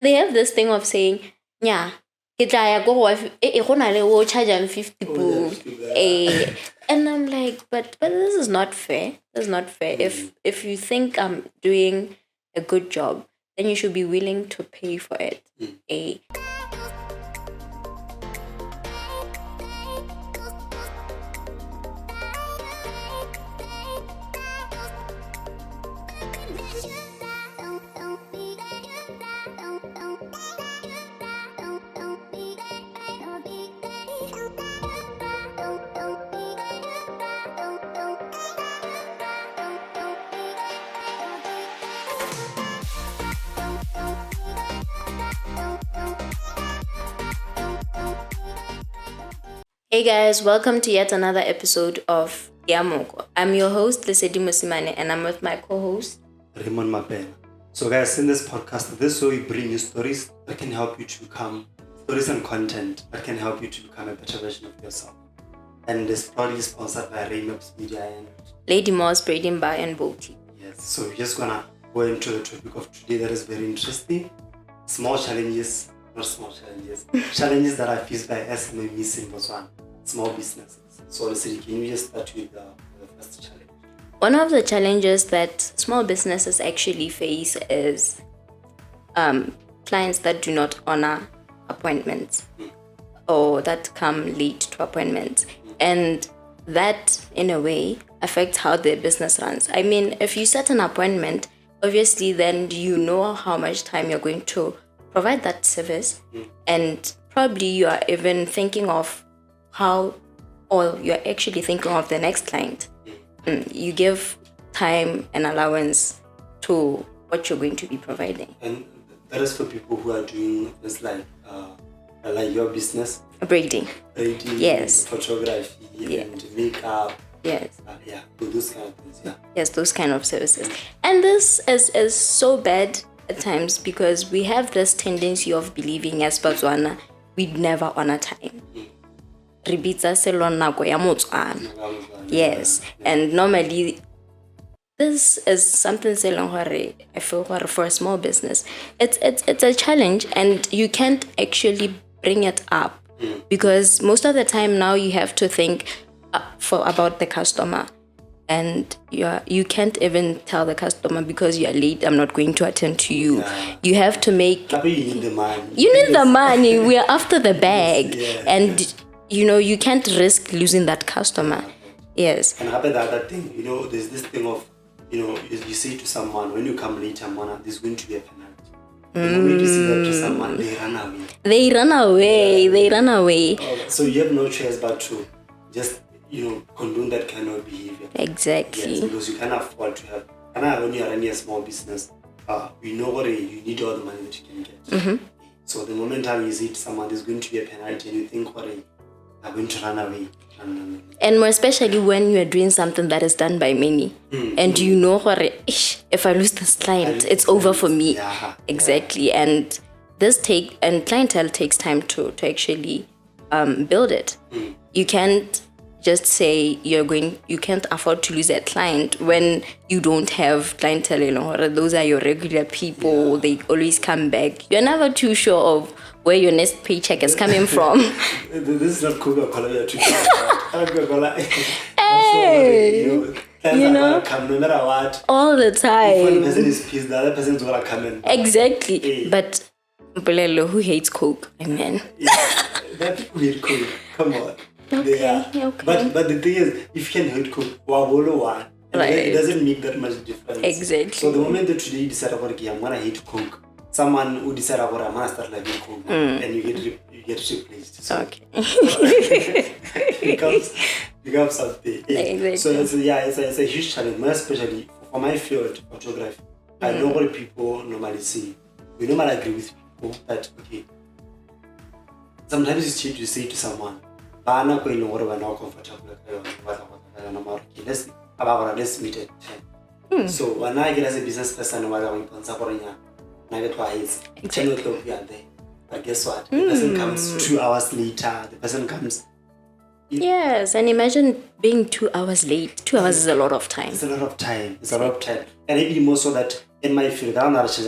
they have this thing of saying, yeah, charge 50 boo. And I'm like, but this is not fair. This is not fair. If you think I'm doing a good job, then you should be willing to pay for it. Hey guys, welcome to yet another episode of TiaMoko. I'm your host, Lesedi, and I'm with my co-host, Raymond. So guys, in this podcast, this is where we bring you stories that can help you to become, stories and content that can help you to become a better version of yourself. And it's proudly sponsored by Raymond Media and Lady Moss, Braiding Bar and Boutique. Yes, so we're just gonna go into the topic of today that is very interesting. Challenges that are faced by SMMEs in Botswana, small businesses. So Lesedi, can you just start with the first challenge? One of the challenges that small businesses actually face is clients that do not honor appointments or that come late to appointments. And that, in a way, affects how their business runs. I mean, if you set an appointment, obviously then you know how much time you're going to provide that service, and probably you are even thinking of you're actually thinking of the next client. You give time and allowance to what you're going to be providing. And that is for people who are doing this like your business. Braiding, yes. Photography, and makeup. Yes. Those kind of things, Yes, those kind of services. And this is so bad at times because we have this tendency of believing as Botswana, we'd never honor time. Yes. And normally this is something I feel for a small business. It's a challenge, and you can't actually bring it up because most of the time now you have to think about the customer. And you can't even tell the customer because you're late, I'm not going to attend to you. Yeah. You have to make... You need the money. You need the money. We're after the bag. And, you can't risk losing that customer. Yes. And about the other thing, there's this thing of, you say to someone, when you come late, there's going to be a penalty. The moment you say that to someone, they run away. So you have no choice but to just... condone that kind of behavior. Exactly. Yes, because you can't afford to have. And when you're running a small business, you know what you need all the money that you can get. Mm-hmm. So the moment you see someone, there's going to be a penalty, and you think, what are going to run away. And more especially when you're doing something that is done by many, and you know what, if I lose this client, it's over for me. Yeah. Exactly. And clientele takes time to actually build it. You can't just say you can't afford to lose that client when you don't have clientele. Those are your regular people. They always come back. You're never too sure of where your next paycheck is coming from. This is not Coca-Cola. Coca-Cola. Hey, come no matter what. All the time. If one person is pissed, the other person is gonna come in. Exactly. Hey. But who hates Coke? I mean. That people hate Coke. Come on. Okay. But the thing is, if you can hate Coke, it doesn't make that much difference. Exactly. So the moment that today you decide I'm gonna hate Coke, someone who decide I'm gonna start liking Coke, and you get replaced. So okay. becomes something. Exactly. So it's a huge challenge, more especially for my field, photography. I know what people normally say. We normally agree with people that sometimes it's cheap to say to someone, we're not comfortable. Let's meet at 10. So when I get as a business person, I get it's 10 o'clock, we are there. But guess what? The person comes 2 hours later. The person comes. Yes, and imagine being 2 hours late. 2 hours is a lot of time. It's a lot of time. And maybe more so that in my field, I'm not so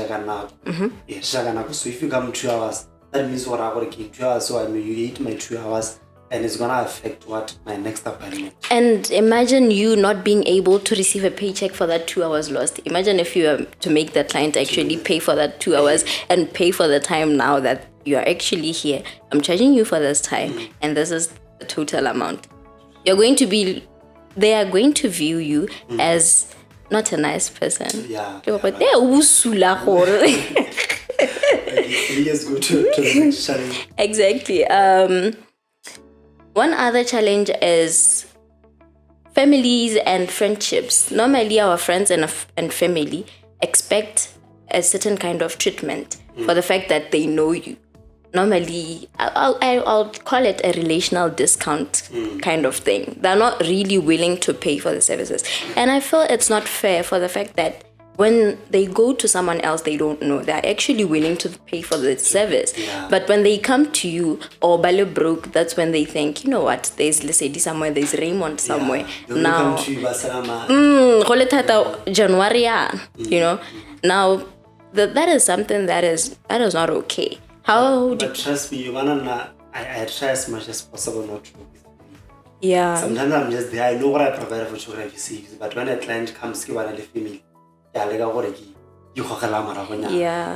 if you come 2 hours, that means what I'm working 2 hours, so I mean you eat my 2 hours, and it's gonna affect what my next appointment. And imagine you not being able to receive a paycheck for that 2 hours lost. Imagine if you were to make the client actually pay for that 2 hours and pay for the time now that you are actually here. I'm charging you for this time, and this is the total amount. They are going to view you as not a nice person. Yeah. But they are usula gore. Let's go to the next challenge. Exactly. One other challenge is families and friendships. Normally, our friends and family expect a certain kind of treatment for the fact that they know you. Normally, I'll call it a relational discount kind of thing. They're not really willing to pay for the services. And I feel it's not fair for the fact that when they go to someone else they don't know, they're actually willing to pay for the service. Yeah. But when they come to you or Balo broke, that's when they think, you know what, there's Lesedi somewhere, there's Raymond somewhere. Yeah. Now, Come to you, Basalama. January, you know, now that is something that is not okay. But trust me, I try as much as possible not to. Yeah. Sometimes I'm just there. I know what I provide for photography service, but when a client comes, give a family, yeah.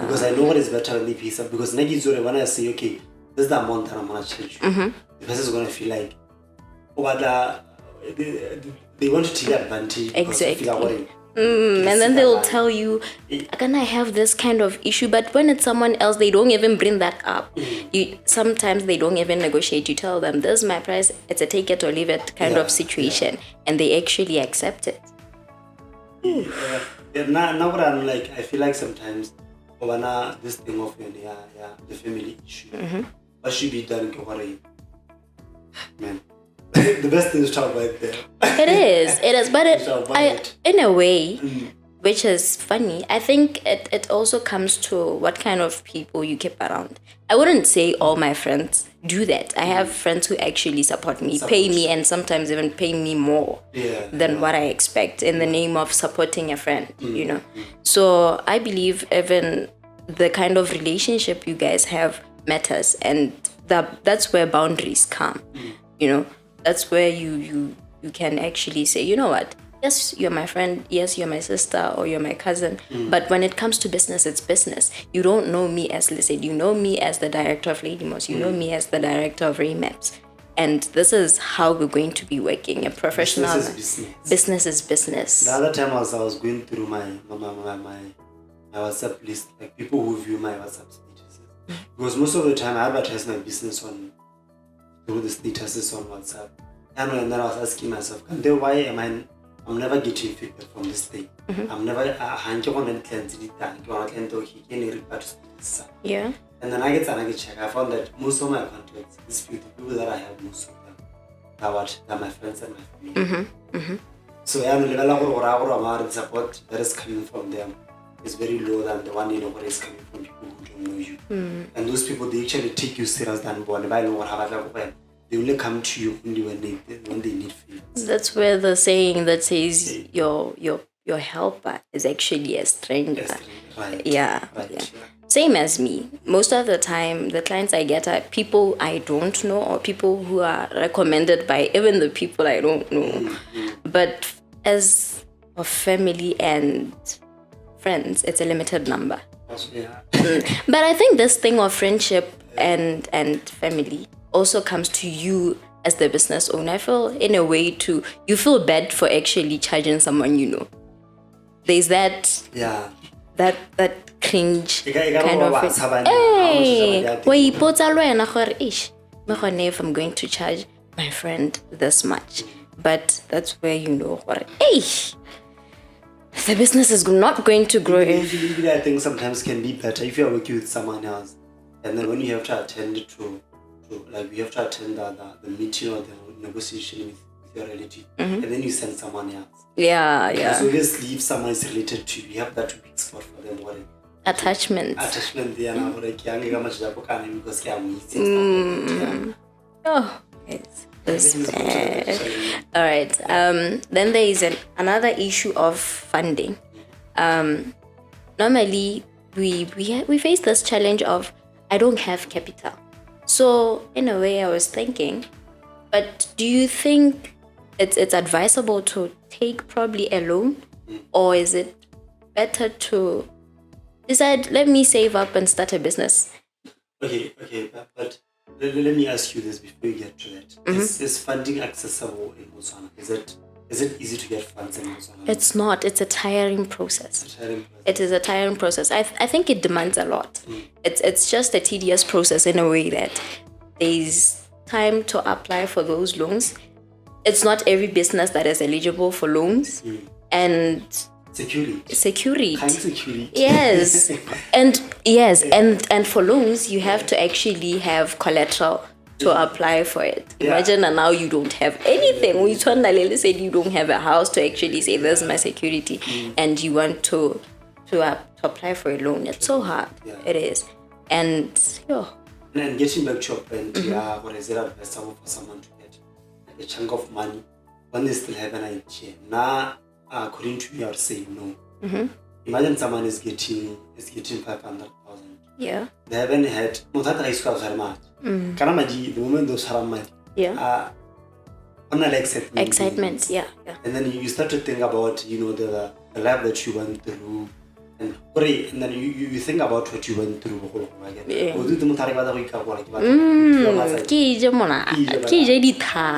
Because I know what is better than the piece. Because when I say, okay, this is the amount that I'm gonna charge you, the person is gonna feel like, oh, but they want to take advantage. Exactly. And then they'll tell you, can I have this kind of issue? But when it's someone else, they don't even bring that up. Sometimes they don't even negotiate. You tell them, this is my price. It's a take it or leave it kind of situation. And they actually accept it. Now what I'm like, I feel like sometimes this thing of the family issue, what should be done? Man, the best thing is to talk about it there. It is, but in a way, which is funny, I think it also comes to what kind of people you keep around. I wouldn't say all my friends do that. I have friends who actually support me, pay me, and sometimes even pay me more than what I expect in the name of supporting a friend, you know. So I believe even the kind of relationship you guys have matters, and that's where boundaries come, you know. That's where you can actually say, you know what, yes, you're my friend, yes, you're my sister or you're my cousin, but when it comes to business, it's business. You don't know me as Lesedi, you know me as the director of Lady Moss, you know me as the director of Raymond. And this is how we're going to be working. A professional business is business. The other time I was going through my WhatsApp list, like people who view my WhatsApp statuses. Because most of the time I advertise my business through the statuses on WhatsApp. And then I was asking myself, why am I'm never getting feedback from this thing. I'm never yeah. And then I get check. I found that most of my contacts, these people that I have, most of them are my friends and my family. So the support that is coming from them is very low than the one that is coming from people who don't know you. And those people, they actually take you serious than one. They only come to you only when they need favors. That's where the saying that says your helper is actually a stranger. Right. Yeah. Same as me. Most of the time, the clients I get are people I don't know or people who are recommended by even the people I don't know. But as a family and friends, it's a limited number. But I think this thing of friendship and family also comes to you as the business owner. I feel in a way too, you feel bad for actually charging someone you know. There's that that cringe kind of it. Hey, if I'm going to charge my friend this much, but that's where you know what, hey, the business is not going to grow. I think sometimes can be better if you're working with someone else, and then when you have to attend to like we have to attend the meeting or the negotiation with your relative, and then you send someone else. Yeah. So obviously, if someone is related to you, you have that big spot for them. Attachment. Yeah, now because oh, it's bad. All right. Then there is another issue of funding. normally we face this challenge of I don't have capital. So in a way, I was thinking, but do you think it's advisable to take probably a loan, or is it better to decide, let me save up and start a business? Okay, but let me ask you this before you get to that. Is funding accessible in Botswana? Is it easy to get funds in Botswana? It's not. It's a tiring process. It is a tiring process. I think it demands a lot. It's just a tedious process in a way that there's time to apply for those loans. It's not every business that is eligible for loans. And security. Kind of security. Yes. And for loans you have to actually have collateral to apply for it. Imagine now you don't have anything. We said you don't have a house to actually say this is my security, and you want to apply for a loan. It's so hard. It is. And And getting back to your point, what is it advisable for someone to get a chunk of money when they still have an idea? Now, according to me, I would say no. Imagine someone is getting 500,000. Yeah. They haven't had the moment those are money. Yeah. Excitement. Yeah. And then you start to think about the life that you went through. And then you think about what you went through.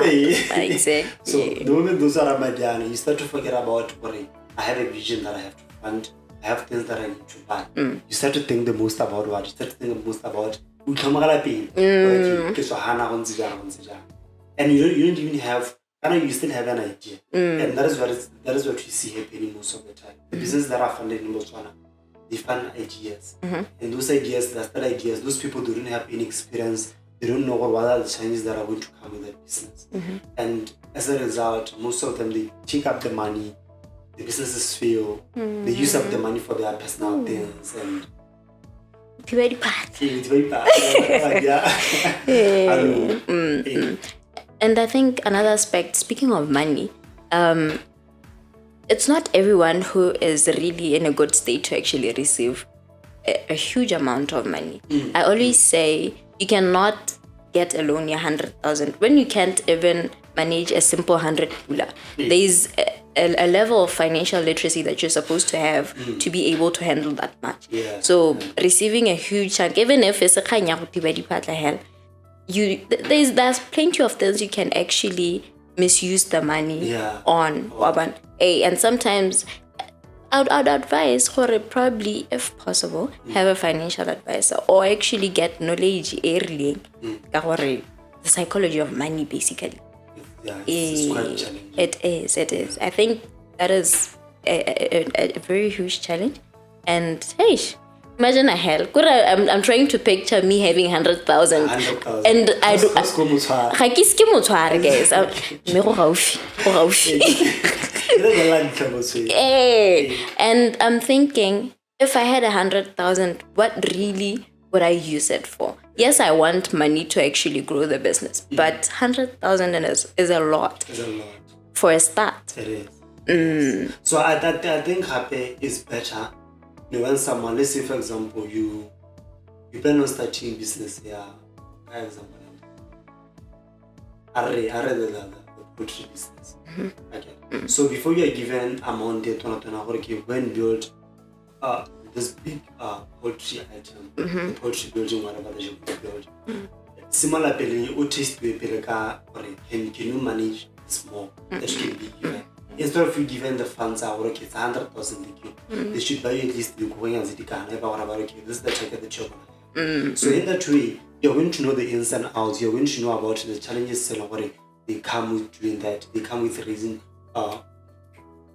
Exactly. So the moment those are Madiana, you start to forget about I have a vision that I have to fund. I have things that I need to buy. You start to think the most about what? You start to think the most about and you don't even have, you still have an idea. And that is what we see happening most of the time. The businesses that are funded in Botswana, they fund ideas. And those ideas, those ideas, those people don't have any experience. They don't know what are the challenges that are going to come with that business. And as a result, most of them, they take up the money, the businesses fail, they use up the money for their personal things, and it's very bad. It's very bad. And I think another aspect, speaking of money, it's not everyone who is really in a good state to actually receive a huge amount of money. I always say you cannot get a loan 100,000 when you can't even manage a simple 100 pula. There's a level of financial literacy that you're supposed to have to be able to handle that much. So receiving a huge chunk, even if it's a there's plenty of things you can actually misuse the money on. And sometimes I'd advise probably, if possible, have a financial advisor or actually get knowledge early. The psychology of money, basically. It's quite challenging. It is. I think that is a very huge challenge. And hey, imagine a hell. I'm trying to picture me having 100,000. And I do. Guys. And I'm thinking, if I had 100,000, what really would I use it for? Yes, I want money to actually grow the business, but 100,000 is a lot. It's a lot. For a start. It is. So I think happy is better. When someone, let's say for example, you plan on starting business here, for example, the poultry business. Okay. So before you are given amount to go and build this big poultry item, the poultry building, whatever they should build. Similarly, can you manage small that you can be given? Instead of you given the funds, it's 100,000 they should buy you at least the going as it can. This is the check that you're going to. So in that way, you're going to know the ins and outs. You're going to know about the challenges they come with doing that. They come with raising.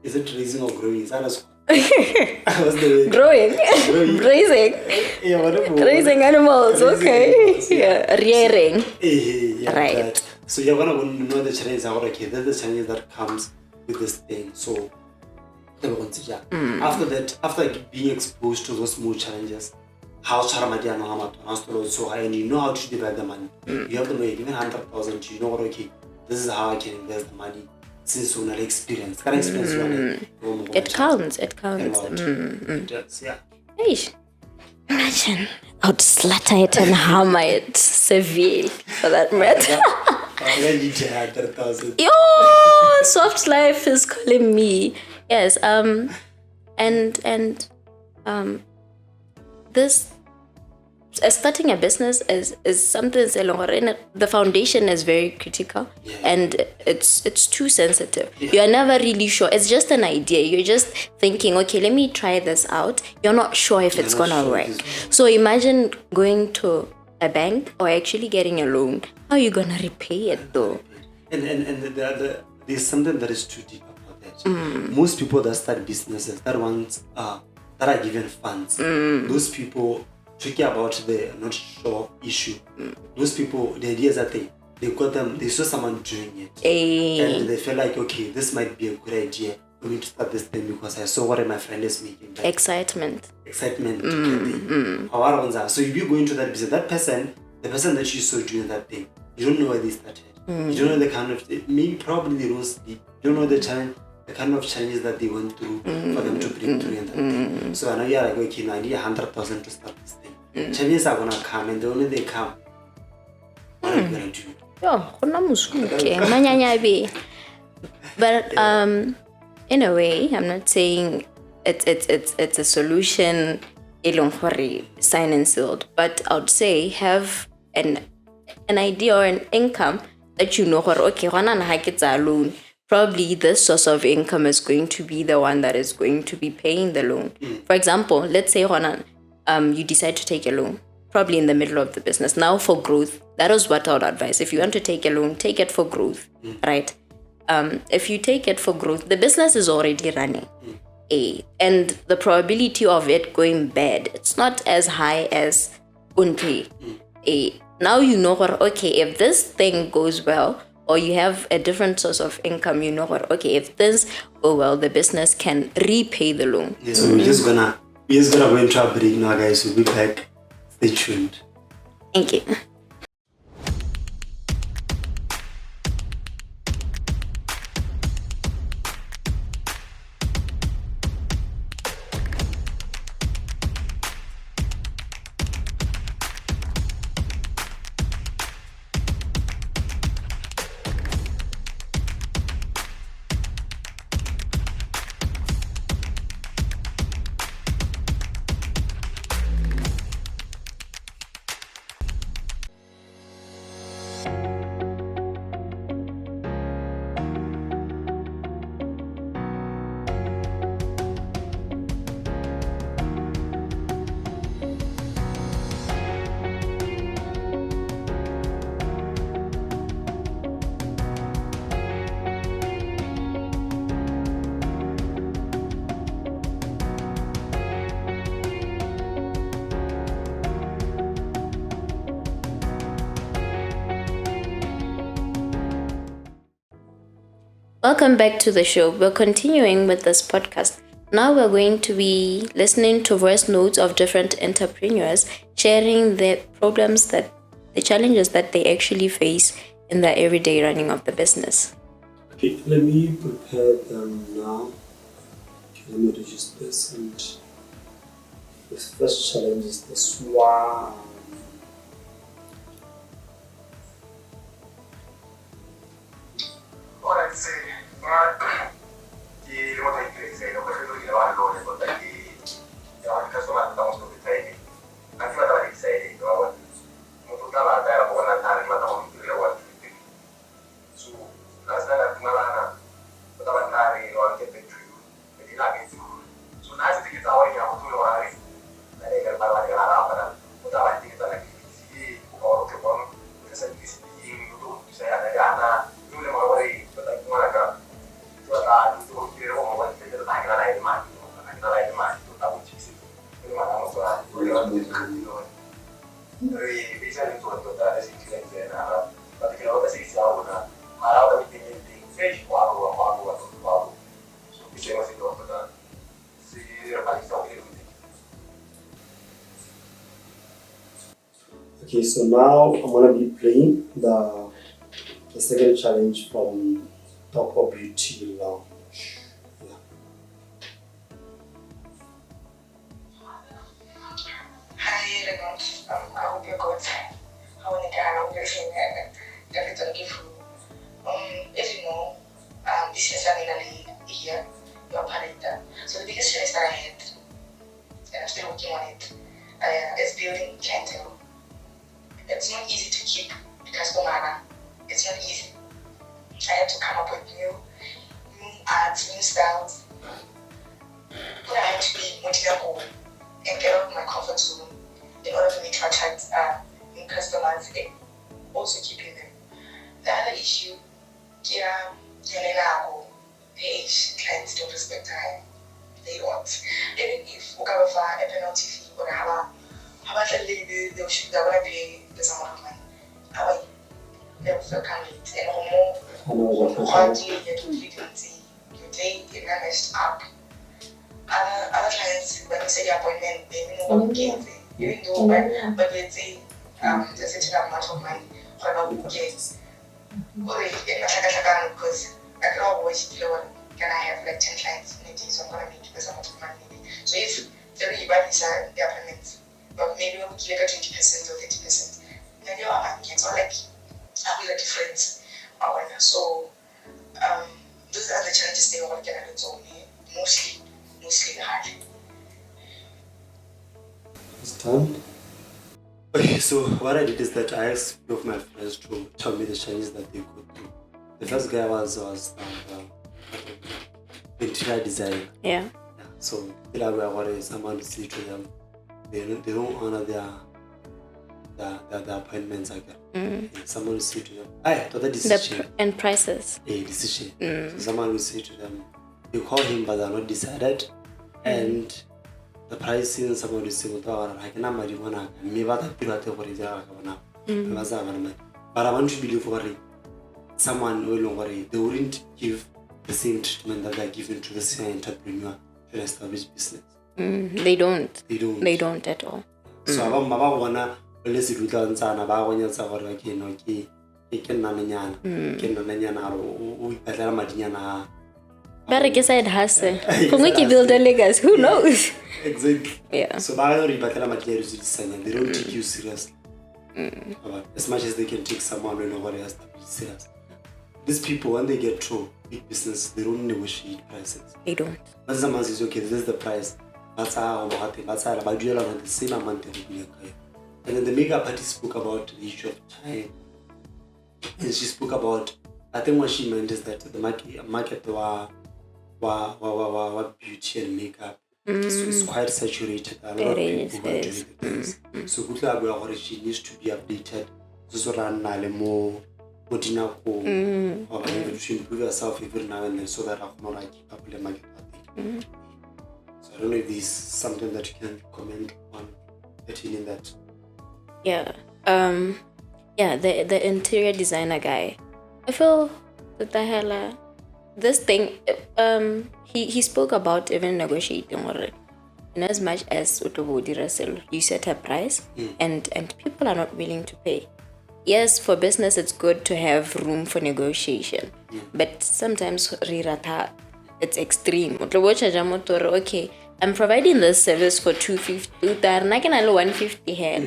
Is it raising or growing? Is that as growing, raising, raising animals. Rearing. Right. So you're gonna know the challenges. Okay, that's the challenges that comes with this thing. So after that, after being exposed to those small challenges, how so high, and you know how to divide the money. You have to know even 100,000. You know this is how I can invest the money. Since you have experience, it counts. It does, yeah. Eish. Imagine, I would slaughter it and hammer it severely for that matter. Then you get 100,000. Yo, soft life is calling me. Yes. This starting a business is something. The foundation is very critical, and it's too sensitive. You are never really sure. It's just an idea. You're just thinking, okay, let me try this out. You're not sure if it's gonna work. So imagine going to a bank or actually getting a loan. How are you gonna repay it though? And there's something that is too deep about that. Most people that start businesses, that are given funds, those people tricky about the not sure issue. Those people, the idea is that they saw someone doing it, and they feel like, okay, this might be a good idea for me to start this thing because I saw what my friend is making. Like, excitement. So if you go into that business, the person that you saw doing that thing, you don't know where they started. You don't know the kind of probably they don't sleep. You don't know the kind of challenges that they went through for them to break through in that thing. So I know you're like, okay, now I need 100,000 to start this thing. Challenges are gonna come, and the only they come, what are you gonna do? But in a way, I'm not saying it's a solution sign and sealed, but I would say have an idea or an income that you know, okay, alone. Probably this source of income is going to be the one that is going to be paying the loan. For example, let's say you decide to take a loan, probably in the middle of the business. Now for growth, that is what I would advise. If you want to take a loan, take it for growth, right? If you take it for growth, the business is already running. And the probability of it going bad, it's not as high as unti. Now you know, okay, if this thing goes well, or you have a different source of income, you know what, okay, if this go well, the business can repay the loan. Yeah, so we're just gonna go into a break now, guys. We'll be back. Stay tuned. Thank you. Welcome back to the show. We're continuing with this podcast. Now we're going to be listening to voice notes of different entrepreneurs sharing the challenges that they actually face in the everyday running of the business. Okay, let me prepare them now. Okay, let me reduce this, and the first challenge is this one. Okay, so now I'm gonna be playing the second challenge from Toko Beauty Lounge. Yeah. It's not easy to keep customer. It's not easy. I had to come up with new arts, new styles. But I had to be motivated and get out of my comfort zone in order for me to attract new customers and also keeping them. The other issue, clients don't respect time. They don't. Even if we have a penalty fee or how about they'll shoot that when I pay this amount of money. How they feel kind of late and more quality yet your day it managed up. Other clients when you say the appointment they know what gains even though but let's say there's a certain amount of money for about gains. Because I can always feel can I have like 10 clients in a day, so I'm gonna make this amount of money maybe. So if the riba is the appointments, but maybe we'll give like 20% or 30%. Maybe it's not like a real difference. So those are the challenges they all get at only mostly hard. It's done. Okay, so what I did is that I asked a few of my friends to tell me the challenges that they go through. The first guy was interior design. Yeah. So someone to say to them, they don't honor their appointments again. Someone will say to them, the decision. And prices. Decision. So someone will say to them, you call him but they're not decided, and the pricing someone will say, I can marijuana, but I want to believe for someone will worry they wouldn't give the same treatment that they're giving to the same entrepreneur to establish business. They don't at all. So I wanna Lesedi utlwantsana ba gonyetsa gore okay ke nnanyana ke nnanyana o ipatlela madinyana but I guess I'd hustle. Gongwe ke build a legacy, who knows? Exactly. Yeah. So ba re ipatlela madinyana they don't take you seriously. As much as they can take someone when nobody has to be serious. These people, when they get to big business, they don't negotiate prices. They don't. When someone says, okay, this is the price, that's how but you are the same amount. And then the makeup artist spoke about the issue of time. And she spoke about, I think what she meant is that the market wa beauty and makeup is quite saturated. A lot of people are doing the things. So she needs to be updated. So more TiaMoko, or maybe to improve yourself every now and then so that I can not keep up with the market. So I don't know if this is something that you can comment on, in that. Yeah. The interior designer guy. I feel that this thing he spoke about even negotiating already. In as much as you set a price and people are not willing to pay. Yes, for business it's good to have room for negotiation, but sometimes it's extreme. Okay, I'm providing this service for 250, I can allow 150 here.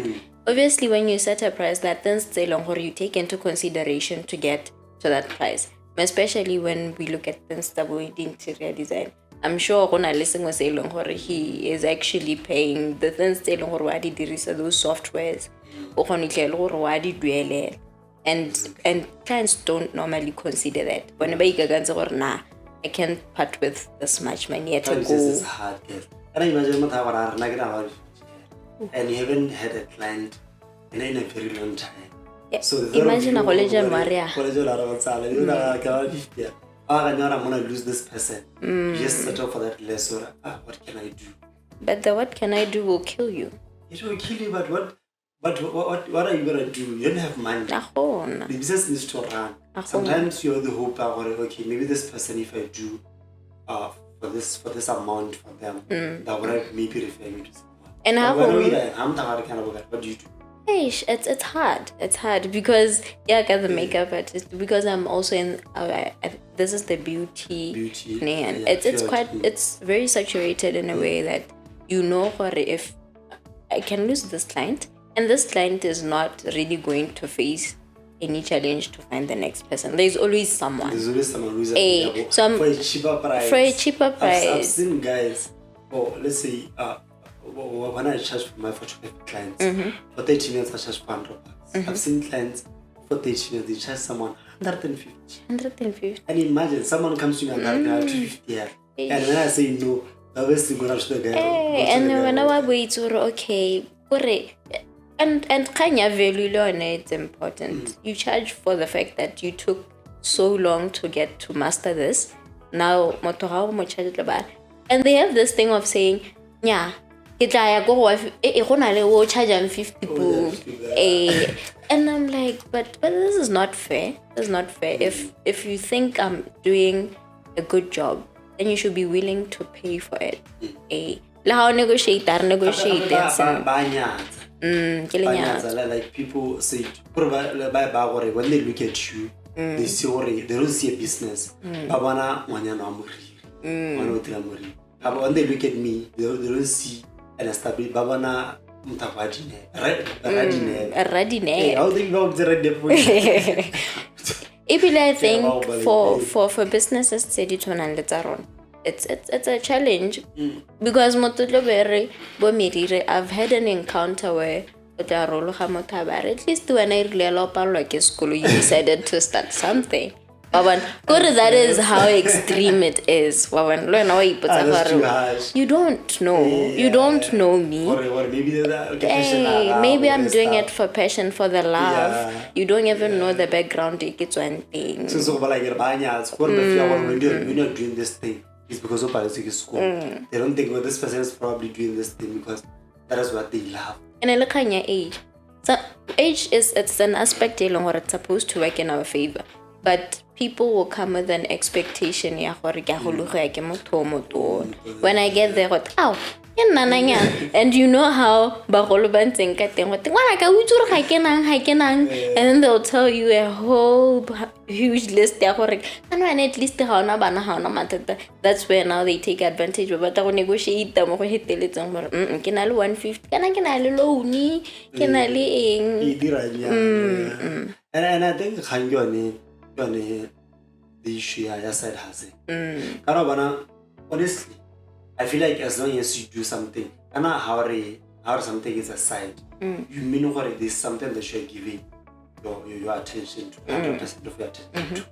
Obviously, when you set a price, that then stay long, or you take into consideration to get to that price. Especially when we look at things that we interior design. I'm sure when I listen to say long, he is actually paying the things say long, or those softwares. And clients don't normally consider that. Whenever you go, I can't part with this much money to go. This is hard, yes. And I imagine and you haven't had a client in a very long time. Yeah. So imagine a college Maria. I'm gonna lose this person. Just settle for that less or what can I do? But the what can I do will kill you. It will kill you, but what are you gonna do? You don't have money. The business needs to run. Sometimes you're the hope okay, maybe this person, if I do for this amount for them, that would maybe refer me to someone. And how what do you do? It's hard. It's hard because I got the makeup artist, because I'm also in this is the beauty. And it's very saturated in a way that if I can lose this client, and this client is not really going to face any challenge to find the next person. There's always someone. Who's for a cheaper price. For a cheaper price. I've seen guys, let's say when I charge for my 45 clients, for 30 minutes I charge $400. I've seen clients for 30 minutes, they charge someone 150. 150. And imagine someone comes to me and I 250 here. And when I say no, obviously going to the guy. And when I wait, okay, and kanya value learn it's important. You charge for the fact that you took so long to get to master this. Now, how much charge about? And they have this thing of saying, yeah, go charge them 50 and I'm like, but this is not fair. This is not fair. If you think I'm doing a good job, then you should be willing to pay for it. Negotiate. Like people say, when they look at you, they see they don't see a business. When they look at me, they don't see an established babana mutavadine. I think for businesses it's a challenge because I've had an encounter where at least when I really school you decided to start something. That is how extreme it is. You don't know. You don't know me. Maybe I'm doing it for passion, for the love. You don't even know the background. It's one thing. So when you're doing this thing, it's because of biological school. They don't think, this person is probably doing this thing because that is what they love. And I look at your age. So age it's an aspect where it's supposed to work in our favor. But people will come with an expectation. When I get there, and you know how and then they'll tell you a whole huge list. At least that's where now they take advantage of it. Negotiate them 150. And I think the issue I side hustle. Honestly, I feel like as long as you do something, how something is a side, you mean what there's something that you're giving your attention to, 100% of your attention to.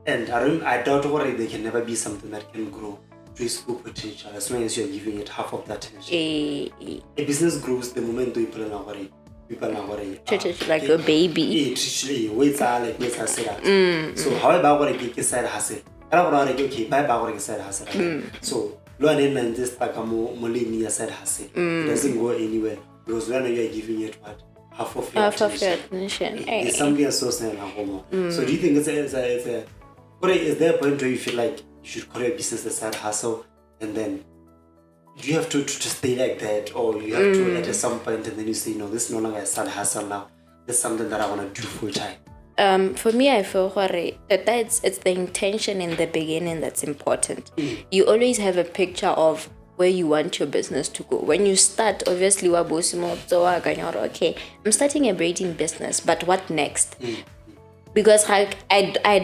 And I doubt they can never be something that can grow to its full potential as long as you're giving it half of that attention. A business grows the moment people are not worried. Treat it like a baby. So however I get side hustle, so just like a side hustle. It doesn't go anywhere because when you are giving it what half of your attention. It's something so So do you think is there a point where you feel like you should call your business a side hustle and then do you have to stay like that, or you have to at some point and then you say, no, this is no longer a side hustle now. This is something that I want to do full time? For me, I feel that it's the intention in the beginning that's important. You always have a picture of where you want your business to go. When you start, obviously, okay, I'm starting a braiding business, but what next? Because I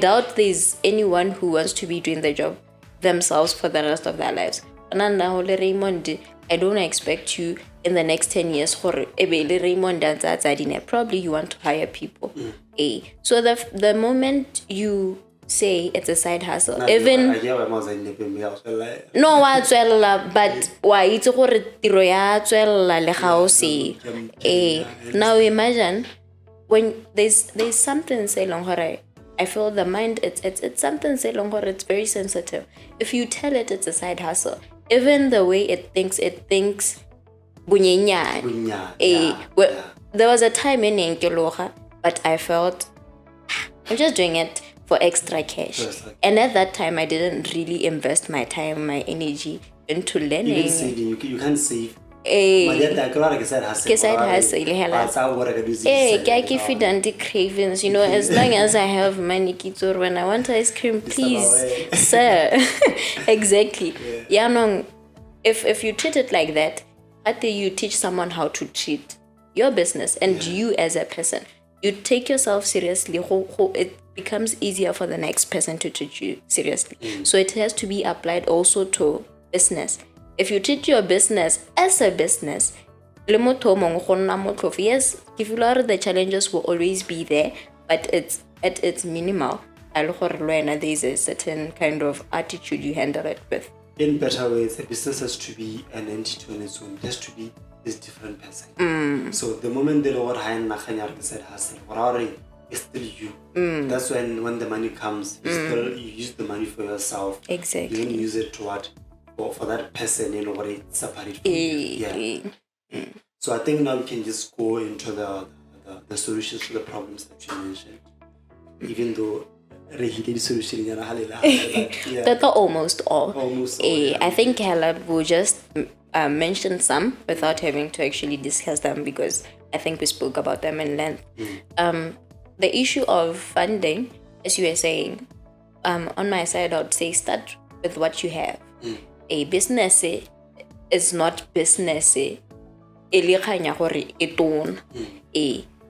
doubt there's anyone who wants to be doing the job themselves for the rest of their lives. Raymond, I don't expect you in the next 10 years for Raymond and probably you want to hire people. So the moment you say it's a side hustle, but why it's now imagine when there's something say long I feel the mind it's something say long it's very sensitive. If you tell it's a side hustle, even the way it thinks there was a time in Nkeloha, but I felt I'm just doing it for extra cash. And at that time I didn't really invest my time, my energy into learning. Even saving, you can't save. Cravings, as long as I have money, when I want ice cream, please, sir. Exactly. If you treat it like that, after you teach someone how to treat your business and you as a person, you take yourself seriously, it becomes easier for the next person to treat you seriously. So it has to be applied also to business. If you treat your business as a business, le motho o mongwe go nna motlhofo. Yes, ke feel like the challenges will always be there, but it's at its minimal. There's a certain kind of attitude you handle it with. In better words, a business has to be an entity on its own. It has to be this different person. So the moment they lower high and side hustle, it's still you. That's when the money comes, you use the money for yourself. Exactly. You don't use it to what for that person, what it's separate from you. Yeah. So I think now we can just go into the solutions to the problems that you mentioned. Even though solution that's almost all. Yeah. I think Caleb will just mention some without having to actually discuss them, because I think we spoke about them in length. The issue of funding, as you were saying, on my side, I would say start with what you have. A business is not business.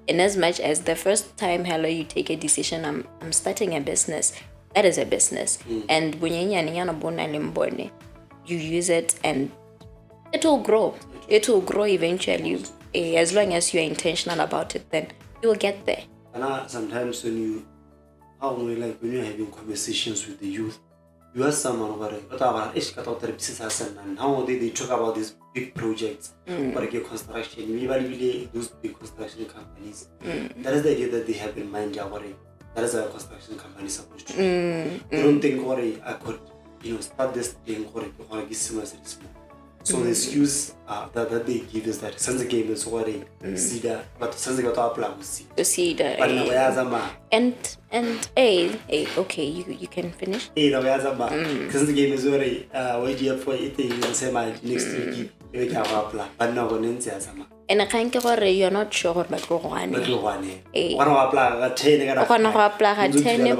In as much as the first time you take a decision, I'm starting a business, that is a business. And you use it and it will grow. It will grow eventually. As long as you're intentional about it, then you will get there. And sometimes when you're having conversations with the youth, you ask someone and how they talk about these big projects, construction, those big construction companies. That is the idea that they have in mind. That is a construction company supposed to do. They don't think I could start this thing so the excuse that they give is that since the game is already cedar, but since they got to apply with cedar. And okay, you can finish. Since the game is already waiting for it in semi next week, you can apply. But now when and I think you're not sure what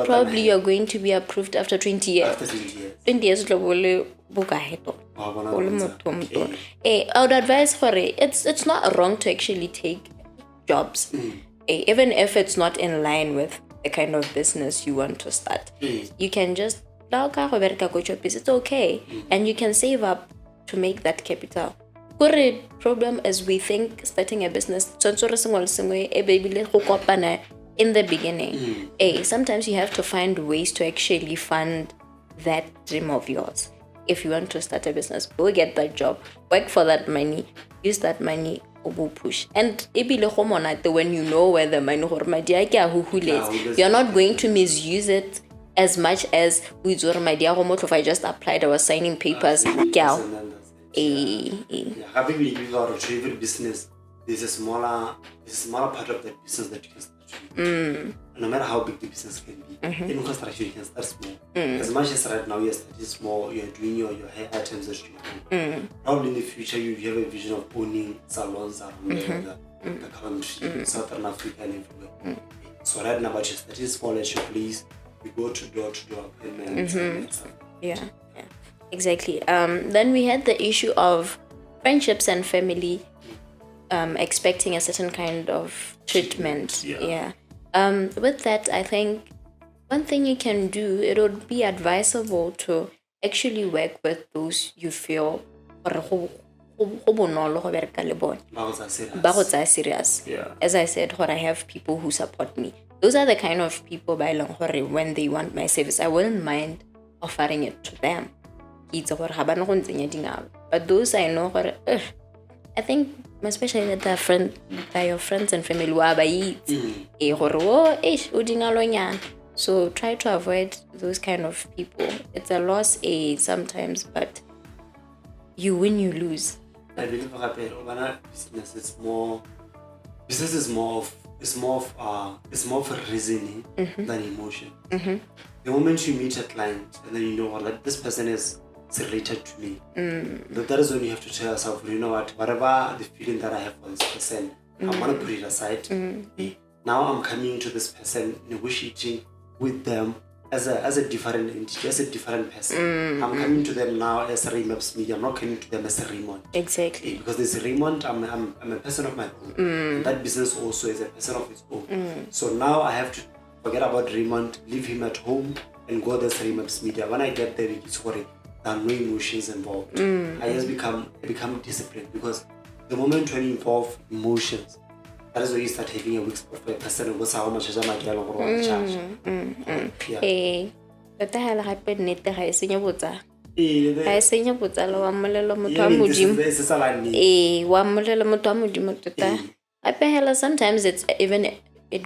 probably you're going to be approved after 20 years. After 20 years. 20 years I would advise for it. It's not wrong to actually take jobs, even if it's not in line with the kind of business you want to start. You can just it's okay, and you can save up to make that capital. The problem is we think starting a business in the beginning. Sometimes you have to find ways to actually fund that dream of yours. If you want to start a business, go get that job, work for that money, use that money, push. And when you know where the money, you're not going to misuse it as much as if I just applied, I was signing papers. I believe every business, there's a smaller part of that business that you can start. No matter how big the business can be, in construction you can start small. As much as right now you're starting small, you're doing your hair items that you own. Probably in the future you have a vision of owning salons around the country, Southern Africa and everywhere. So right now, but you're starting small as you please. We go to door appointments. Yeah, exactly. Then we had the issue of friendships and family expecting a certain kind of treatment. With that, I think one thing you can do, it would be advisable to actually work with those you feel serious. As I said, I have people who support me. Those are the kind of people when they want my service, I wouldn't mind offering it to them. But those I know, I think especially that your friends and family so try to avoid those kind of people. It's a loss sometimes, but you win, you lose. I believe business is more of reasoning than emotion. The moment you meet a client and then you know that this person is related to me, that is when you have to tell yourself, you know what, whatever the feeling that I have for this person, I'm gonna put it aside. Now I'm coming to this person, negotiating with them as a different entity, as a different person. I'm coming to them now as Raymond's media. I'm not coming to them as a Raymond. Exactly. Because there's Raymond, I'm a person of my own. That business also is a person of its own. So now I have to forget about Raymond, leave him at home, and go as Raymond's media. When I get there, it's worry. there are no emotions involved. I just become disciplined, because the moment when you involve emotions, that is when you start having a weak spot for a person who goes how much is my dialogue or charge. But I have happen net the high senior bota. I senior bota lo amolelo motamujim. One molelo motamujimota. I pay sometimes it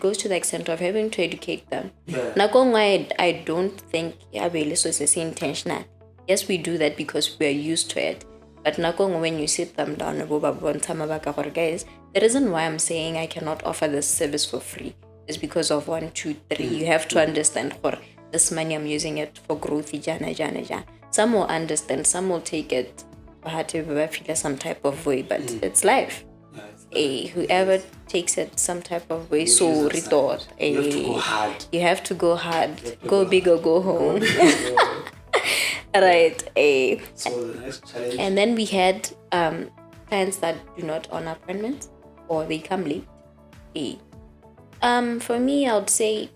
goes to the extent of having to educate them. Now, I don't think so it's intentional. Yes, we do that because we are used to it. But now, when you sit them down, guys, the reason why I'm saying I cannot offer this service for free is because of 1, 2, 3. You have to understand this money I'm using it for growth. Some will understand, some will take it some type of way, but it's life. Whoever takes it some type of way, so retort. You have to go hard. You have to go hard. Go big or go home. Right. So the next challenge. And then we had clients that do not honor appointments or they come late. For me, I would say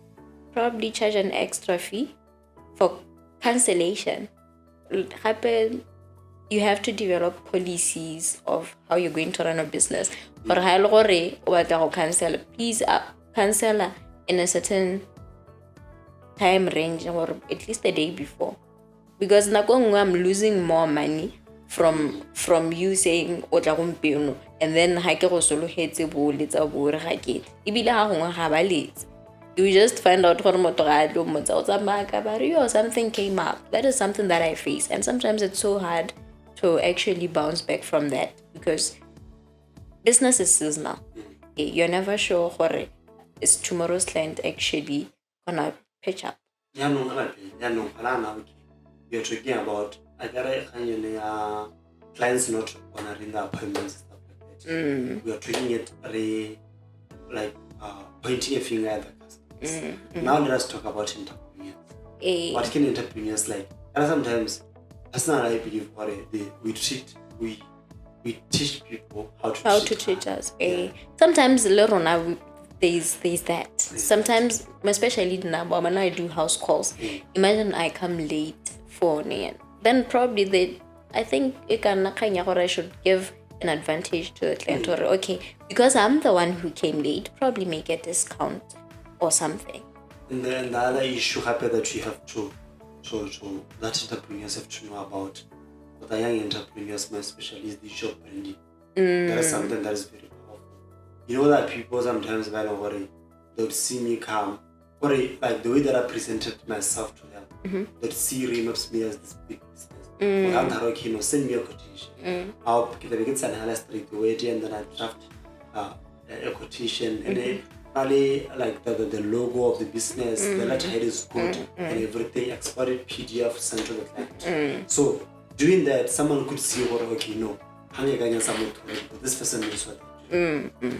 probably charge an extra fee for cancellation. You have to develop policies of how you're going to run a business. For cancel, please cancel in a certain time range or at least the day before. Because I'm losing more money from you saying and then you just find out or something came up. That is something that I face, and sometimes it's so hard to actually bounce back from that because business is seasonal. You're never sure what is tomorrow's client actually gonna pitch up. You're talking about clients not honoring the appointments and stuff like that. We are treating it like pointing a finger at the customers. Now let us talk about entrepreneurs. What can entrepreneurs like? And sometimes, personally, I believe we teach people how to treat us. Sometimes there's that. Sometimes, especially now when I do house calls, imagine I come late for me. Then probably I think I should give an advantage to the client or because I'm the one who came late, probably make a discount or something. And then the other issue that you have to that entrepreneurs have to know about, but the young entrepreneurs, especially, is the issue of branding. That is something that is very powerful. You know that people sometimes they'll see me come, like the way that I presented myself to them, they'll see Raymond me as this big business. Send me a quotation. I'll get an straight away, and then I draft a quotation, and then probably like the logo of the business, the letterhead is good, and everything, exported PDF sent to the client. So doing that, someone could see this person knows what.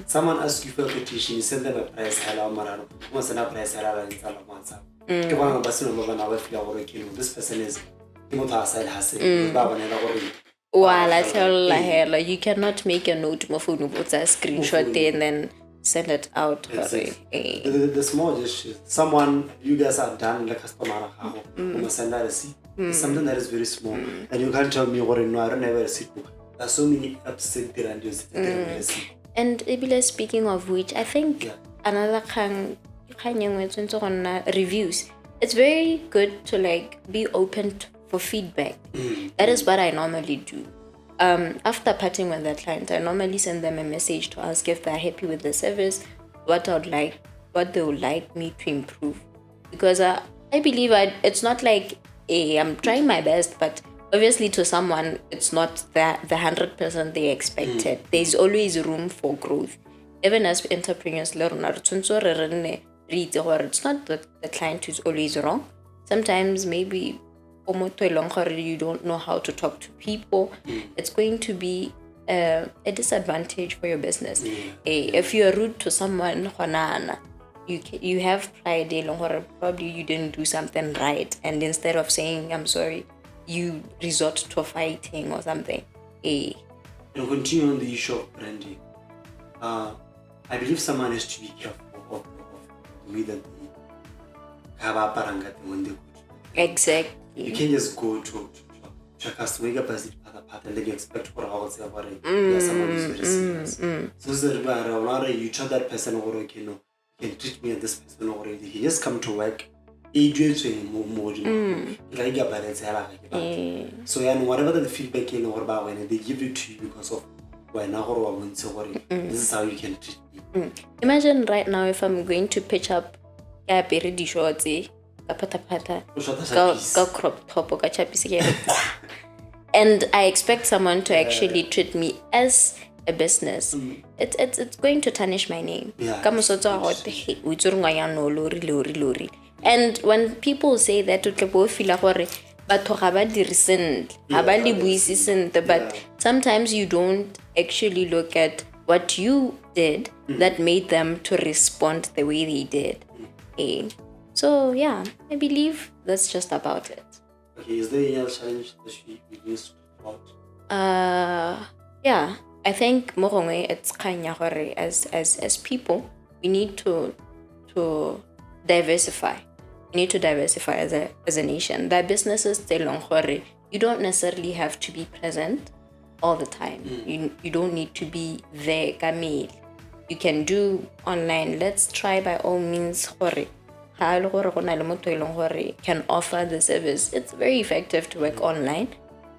Someone asks you for a quotation, you send them a price, this person is you cannot make a note of a screenshot there and then send it out. The small gestures. Someone you guys are done like customer send that receipt. Something that is very small. And you can't tell me what I don't have a receipt book. There's so many upset there and speaking of which, I think another reviews. It's very good to be open for feedback. That is what I normally do. After parting with the client, I normally send them a message to ask if they're happy with the service, what they would like me to improve. Because I believe it's not like I'm trying my best, but obviously to someone it's not the 100% they expected. There's always room for growth. Even as entrepreneurs, it's not that the client is always wrong. Sometimes maybe you don't know how to talk to people. It's going to be a disadvantage for your business. If you're rude to someone, you have pride, probably you didn't do something right, and instead of saying I'm sorry, you resort to fighting or something. And continue on the issue of branding. I believe someone has to be careful of the way that they have a parangati when they go to. Exactly. You can't just go to customer you get part and then you expect for how it's about it. Someone who's very serious. So you tell that person or you can treat me and this person already. He just come to work. So and whatever the feedback when they give it to you because of this is how you can treat me. Imagine right now if I'm going to pitch up the shorts, crop top, and I expect someone to actually treat me as a business. It's going to tarnish my name. And when people say that, but sometimes you don't actually look at what you did that made them to respond the way they did. So yeah, I believe that's just about it. Okay, is there any other challenge that we used about? Yeah, I think morongwe it's kanya hore as people we need to diversify. We need to diversify as a nation. That businesses you don't necessarily have to be present all the time. You don't need to be there, Camille. You can do online. Let's try by all means can offer the service. It's very effective to work online.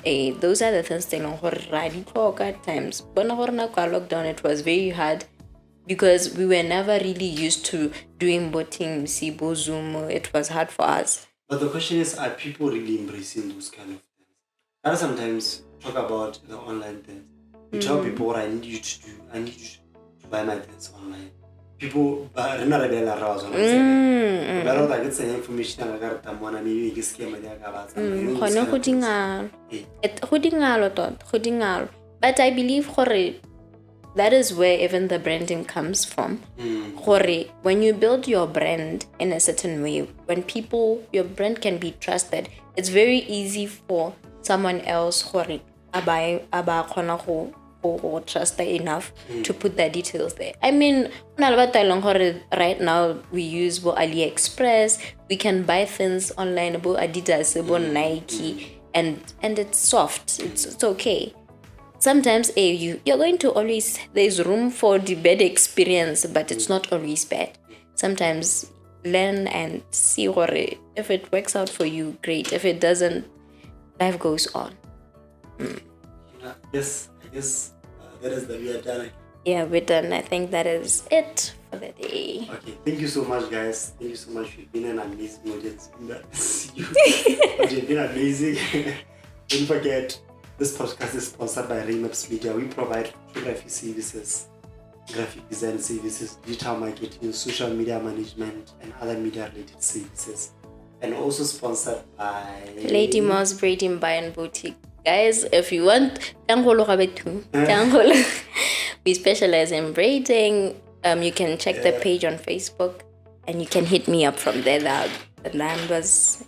Those are the things at times. But lockdown, it was very hard because we were never really used to doing botting, Sibo, Zoom. It was hard for us. But the question is, are people really embracing those kind of things? I sometimes talk about the online things. You tell people what I need you to do. I need you to buy my things online. People are not able to but I get some information I got them one and you get scared but I believe that is where even the branding comes from. When you build your brand in a certain way, when your brand can be trusted, it's very easy for someone else or trusted enough to put their details there. I mean, right now we use AliExpress. We can buy things online about Adidas, about Nike, and it's soft. It's okay. Sometimes you're going to always, there's room for the bad experience, but it's not always bad. Sometimes learn and see if it works out for you, great. If it doesn't, life goes on. Yes, I guess that is that we are done. Yeah, we're done. I think that is it for the day. Okay, thank you so much, guys. Thank you so much. You've been an amazing audience. You've been amazing. Don't forget, this podcast is sponsored by Raymond Media. We provide photography services, graphic design services, digital marketing, social media management, and other media-related services. And also sponsored by Lady Moss Braiding Bar and Boutique. Guys, if you want, we specialize in braiding. You can check the page on Facebook, and you can hit me up from there. The numbers,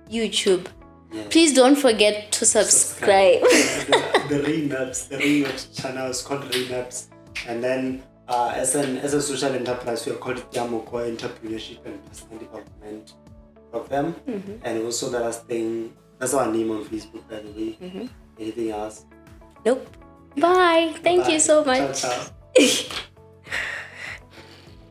YouTube. Yeah. Please don't forget to subscribe. The Remaps channel is called Remaps, and then as a social enterprise, we are called TiaMoko Entrepreneurship and Personal Development Program, and also that's our name on Facebook, by the way. Anything else? Nope. Bye. Thank you so much. Ciao, ciao.